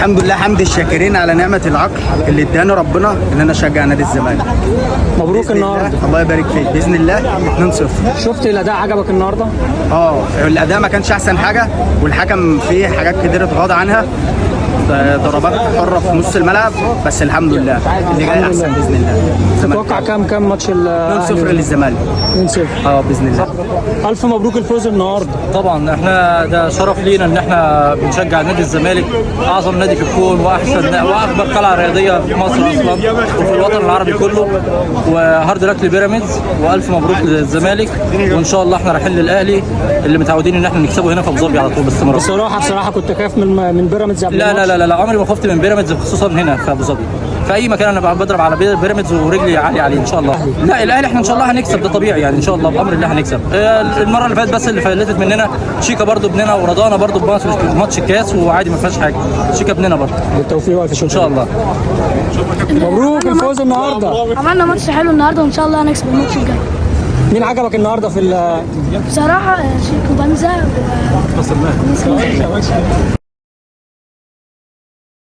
الحمد لله حمد الشاكرين على نعمة العقل اللي اداني ربنا ان انا اشجع نادي الزمالك. مبروك بإذن الله. النهارده. الله يبارك فيك باذن الله 2-0. شفت الاداء عجبك النهارده؟ الاداء ما كانش احسن حاجه، والحكم فيه حاجات كتير اتغاضى عنها، ضربات حره في نص الملعب، بس الحمد لله اللي جاي احسن باذن الله. تتوقع كام ماتش 2-0 للزمالك. 2-0 باذن الله. الف مبروك الفوز النهارده. طبعا احنا ده شرف لينا ان احنا بنشجع نادي الزمالك، اعظم نادي في الكون واحسن واكبر قلعه رياضيه في مصر اصلا وفي الوطن العربي كله، وهارد لك لبيراميدز، والف مبروك للزمالك، وان شاء الله احنا رايحين للاهلي اللي متعودين ان احنا نكسبه هنا في ابو ظبي على طول باستمرار. بصراحه كنت خايف من بيراميدز قبل الماتش. لا عمري ما خفت من بيراميدز، خصوصا هنا في ابو ظبي. في اي مكان انا بضرب على بيراميدز ورجلي عاليه عليه ان شاء الله. لا الاهلي احنا ان شاء الله هنكسب، ده طبيعي يعني ان شاء الله بامر الله هنكسب. المره اللي فاتت بس اللي فلتت مننا شيكا برضو ابننا، ورضانا برضو بماتش الكاس، وعادي ما فيهاش حاجه، شيكا ابننا برضو. بالتوفيق والف شكر ان شاء الله. مبروك الفوز النهارده. عملنا ماتش حلو النهارده وان شاء الله هنكسب الماتش الجاي. مين عجبك النهارده في بصراحه شيكو بنزا